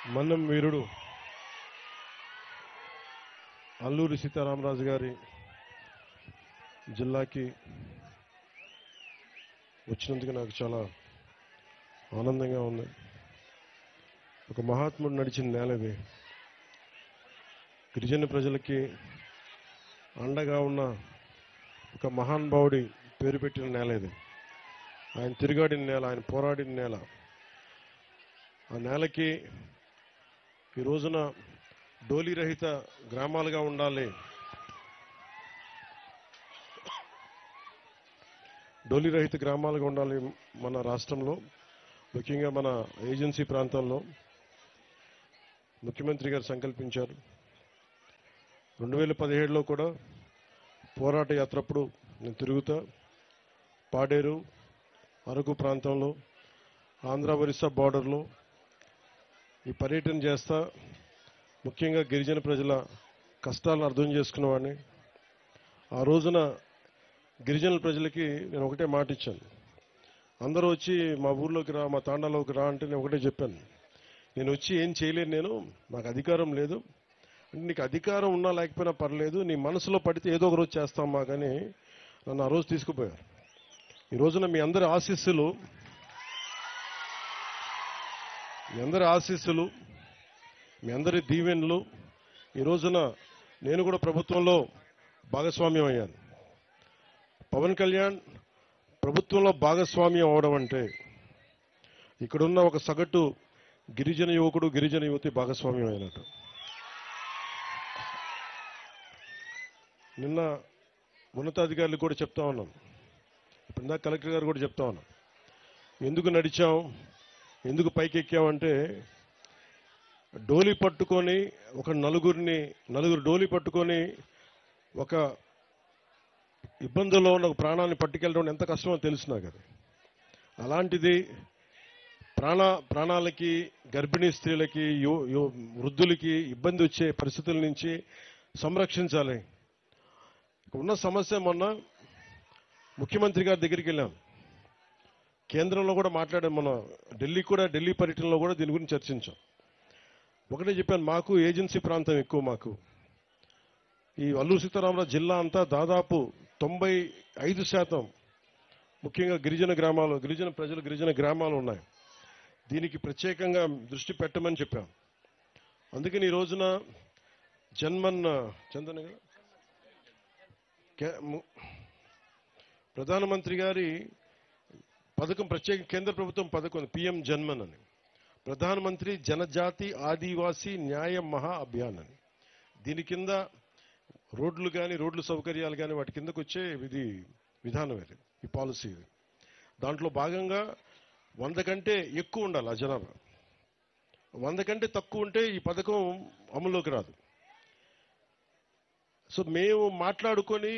మన్నం వీరుడు అల్లూరి సీతారామరాజు గారి జిల్లాకి వచ్చినందుకు నాకు చాలా ఆనందంగా ఉంది. ఒక మహాత్ముడు నడిచిన నేల ఇది. గిరిజన ప్రజలకి అండగా ఉన్న ఒక మహానుభావుడి పేరు పెట్టిన నేల ఇది. ఆయన తిరిగాడిన నేల, ఆయన పోరాడిన నేల. ఆ నేలకి ఈ రోజున డోలీ రహిత గ్రామాలుగా ఉండాలి, డోలీ రహిత గ్రామాలుగా ఉండాలి మన రాష్ట్రంలో, ముఖ్యంగా మన ఏజెన్సీ ప్రాంతాల్లో ముఖ్యమంత్రి గారు సంకల్పించారు. 2017లో కూడా పోరాట యాత్రప్పుడు నేను తిరుగుతా పాడేరు, అరకు ప్రాంతంలో, ఆంధ్ర ఒరిస్సా బార్డర్లో ఈ పర్యటన చేస్తా ముఖ్యంగా గిరిజన ప్రజల కష్టాలను అర్థం చేసుకున్నవాడిని. ఆ రోజున గిరిజనుల ప్రజలకి నేను ఒకటే మాట ఇచ్చాను. అందరూ వచ్చి మా ఊర్లోకి రా, మా తాండాలోకి రా అంటే నేను ఒకటే చెప్పాను, నేను వచ్చి ఏం చేయలేను, నాకు అధికారం లేదు అంటే, నీకు అధికారం ఉన్నా లేకపోయినా పర్లేదు, నీ మనసులో పడితే ఏదో ఒక రోజు చేస్తామా కానీ నన్ను ఆ రోజు తీసుకుపోయారు. ఈ రోజున మీ అందరి ఆశీస్సులు, మీ అందరి దీవెనలు, ఈ రోజున నేను కూడా ప్రభుత్వంలో భాగస్వామ్యం అయ్యాను. పవన్ కళ్యాణ్ ప్రభుత్వంలో భాగస్వామ్యం అవడం అంటే ఇక్కడున్న ఒక సగటు గిరిజన యువకుడు, గిరిజన యువతి భాగస్వామ్యం అయినట్టు. నిన్న ఉన్నతాధికారులు కూడా చెప్తా ఉన్నాను, ఇప్పుడు ఇందాక కలెక్టర్ గారు కూడా చెప్తా ఉన్నాను, ఎందుకు నడిచాం, ఎందుకు పైకి ఎక్కామంటే డోలీ పట్టుకొని ఒక నలుగురు డోలీ పట్టుకొని ఒక ఇబ్బందుల్లో ఉన్న ప్రాణాన్ని పట్టుకెళ్ళడం ఎంత కష్టమో తెలుసు నాకు. అది అలాంటిది ప్రాణాలకి, గర్భిణీ స్త్రీలకి, వృద్ధులకి ఇబ్బంది వచ్చే పరిస్థితుల నుంచి సంరక్షించాలి. ఉన్న సమస్య, మొన్న ముఖ్యమంత్రి గారి దగ్గరికి వెళ్ళాం, కేంద్రంలో కూడా మాట్లాడాం, మన ఢిల్లీ పర్యటనలో కూడా దీని గురించి చర్చించాం. ఒకటే చెప్పాను, మాకు ఏజెన్సీ ప్రాంతం ఎక్కువ. మాకు ఈ అల్లూరి సీతారామరాజు జిల్లా అంతా దాదాపు 95% ముఖ్యంగా గిరిజన ప్రజలు, గిరిజన గ్రామాలు ఉన్నాయి. దీనికి ప్రత్యేకంగా దృష్టి పెట్టమని చెప్పాం. అందుకని ఈ రోజున ప్రధానమంత్రి గారి పథకం, ప్రత్యేక కేంద్ర ప్రభుత్వం పథకం పిఎం జన్మన్ అని, ప్రధానమంత్రి జనజాతి ఆదివాసీ న్యాయ మహా అభియాన్ అని. దీని కింద రోడ్లు కానీ, రోడ్లు సౌకర్యాలు కానీ వాటి కిందకు వచ్చే విధానం ఇది, ఈ పాలసీ ఇది. దాంట్లో భాగంగా 100 కంటే ఎక్కువ ఉండాలి ఆ జనాభా. 100 కంటే తక్కువ ఉంటే ఈ పథకం అమల్లోకి రాదు. సో మేము మాట్లాడుకొని